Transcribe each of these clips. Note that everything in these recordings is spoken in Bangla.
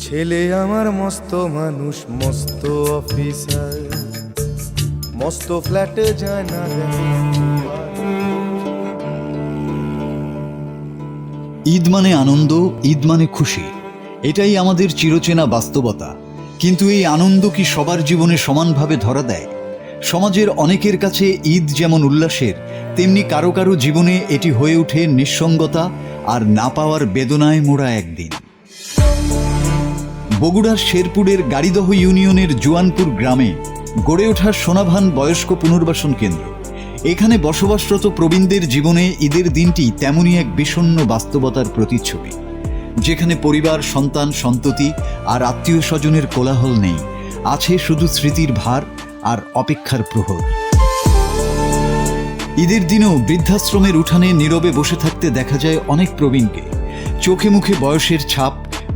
ছেলে আমার মস্ত মানুষ, মস্ত অফিসার, মস্ত ফ্ল্যাটে যায় না। ঈদ মানে আনন্দ, ঈদ মানে খুশি, এটাই আমাদের চিরচেনা বাস্তবতা। কিন্তু এই আনন্দ কি সবার জীবনে সমানভাবে ধরা দেয়? সমাজের অনেকের কাছে ঈদ যেমন উল্লাসের, তেমনি কারো কারো জীবনে এটি হয়ে ওঠে নিঃসঙ্গতা আর না পাওয়ার বেদনায় মোড়া একদিন। বগুড়ার শেরপুরের গাড়িদহ ইউনিয়নের জুয়ানপুর গ্রামে গড়ে ওঠা সোনাভান বয়স্ক পুনর্বাসন কেন্দ্র। এখানে বসবাসরত প্রবীণদের জীবনে ঈদের দিনটি তেমনই এক বিষণ্ণ বাস্তবতার প্রতিচ্ছবি, যেখানে পরিবার, সন্তান, সন্ততি আর আত্মীয় স্বজনের কোলাহল নেই, আছে শুধু স্মৃতির ভার আর অপেক্ষার প্রহর। ঈদের দিনেও বৃদ্ধাশ্রমের উঠানে নীরবে বসে থাকতে দেখা যায় অনেক প্রবীণকে। চোখে মুখে বয়সের ছাপ,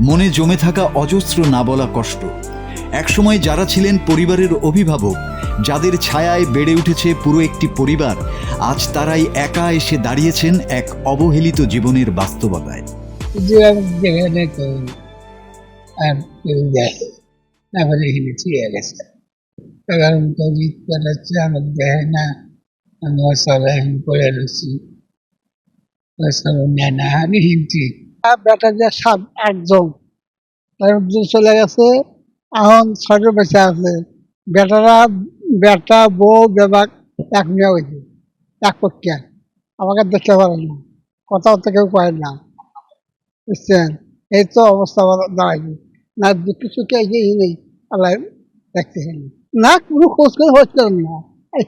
মনে জমে থাকা অজস্র না বলা কষ্ট। একসময় যারা ছিলেন পরিবারের অভিভাবক, যাদের ছায়ায় বেড়ে উঠেছে পুরো একটি পরিবার, আজ তারাই একা এসে দাঁড়িয়েছেন এক অবহেলিত জীবনের বাস্তবতায়। বেটা যে একজন চলে গেছে, এখন ছয়টা বেঁচে আছে। বেটা বউ বেবাক এক মেয়ে হয়েছে, এক পক্ষে আমাকে দেখতে পারে না, কথাও তো কেউ কয় না, বুঝছেন? এই তো অবস্থা দাঁড়াইছে না, দুঃখ সুখে এগিয়ে নেই, আল্লাহ দেখতেছেন না, কোনো খোঁজ করে হচ্ছে না,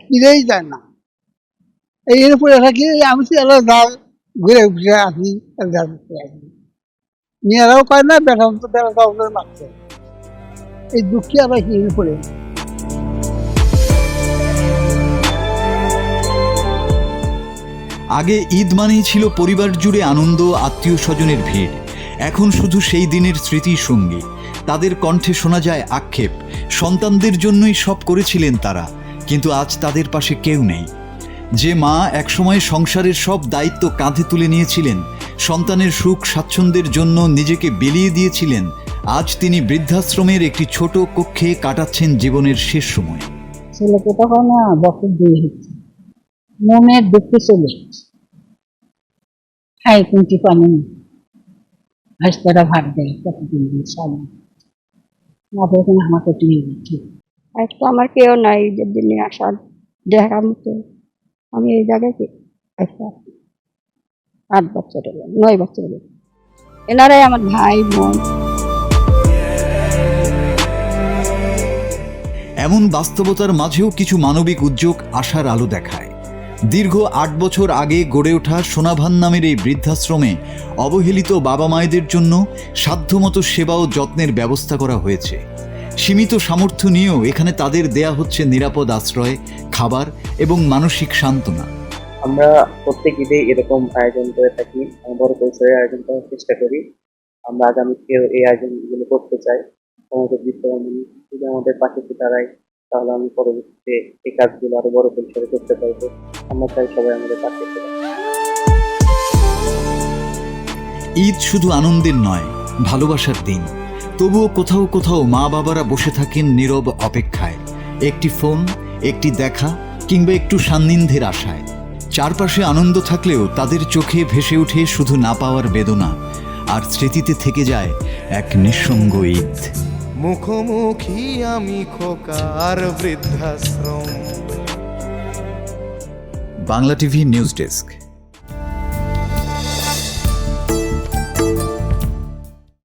ফিরেই যায় না। এই পরে থাকি আমি ঘুরে ঘুরে আসি, মেয়েরাও কয় না, বেটা তো বেড়াটাও করে মারছে। এই দুঃখী আর কি পড়ে। আগে ঈদ মানেই ছিল পরিবার জুড়ে আনন্দ, আত্মীয় স্বজনের ভিড়। এখন শুধু সেই দিনের স্মৃতির সঙ্গী। তাদের কণ্ঠে শোনা যায় আক্ষেপ, সন্তানদের জন্যই সব করেছিলেন তারা, কিন্তু আজ তাদের পাশে কেউ নেই। যে মা একসময় সংসারের সব দায়িত্ব কাঁধে তুলে নিয়েছিলেন, সন্তানের সুখ স্বাচ্ছন্দ্যের জন্য নিজেকে বিলিয়ে দিয়েছিলেন, আজ তিনি বৃদ্ধাশ্রমের একটি ছোট কক্ষে কাটাচ্ছেন জীবনের শেষ সময়। ছেলেকে তখন বছর দিয়ে হচ্ছে, মনের দুঃখে চলে খাই কুঞ্চি পানি হাসতারা ভাত দেয় প্রতিদিন দিয়ে সামনে না বলছেন আমাকে তুমি ঠিক। একটা আমার কেউ নাই ঈদের দিনে আসার দেখার মতো। আমি এই জায়গায় একটা 8 বছর 9 বছর, এনারাই আমার ভাই বোন। এমন বাস্তবতার মাঝেও কিছু মানবিক উদ্যোগ আশার আলো দেখায়। দীর্ঘ 8 বছর আগে গড়ে ওঠা সোনাভান নামের এই বৃদ্ধাশ্রমে অবহেলিত বাবা মায়েদের জন্য সাধ্যমতো সেবা ও যত্নের ব্যবস্থা করা হয়েছে। সীমিত সামর্থ্য নিয়েও এখানে তাদের দেয়া হচ্ছে নিরাপদ আশ্রয়, খাবার এবং মানসিক সান্ত্বনা। আমরা প্রত্যেক ঈদে এরকম আয়োজন করে থাকি, বড় পরিসরে আয়োজন করার চেষ্টা করি। আমরা আগামীতেও এই আয়োজনগুলো করতে চাই। আমাদের যদি আমাদের পাশে দাঁড়ায়, তাহলে আমি পরবর্তীতে এই কাজগুলো আরো বড় পরিসরে করতে পারবো। আমরা চাই সবাই আমাদের পাশে দাঁড়ায়। ঈদ শুধু আনন্দের নয়, ভালোবাসার দিন। তবুও কোথাও কোথাও মা বাবারা বসে থাকেন নীরব অপেক্ষায়, একটি ফোন, একটি দেখা কিংবা একটু সান্নিধ্যের আশায়। চারপাশে আনন্দ থাকলেও তাদের চোখে ভেসে ওঠে শুধু না পাওয়ার বেদনা, আর স্মৃতিতে থেকে যায় এক নিঃসঙ্গ ঈদ। মুখোমুখি আমি খোকার বৃদ্ধাশ্রম। Bangla TV news desk.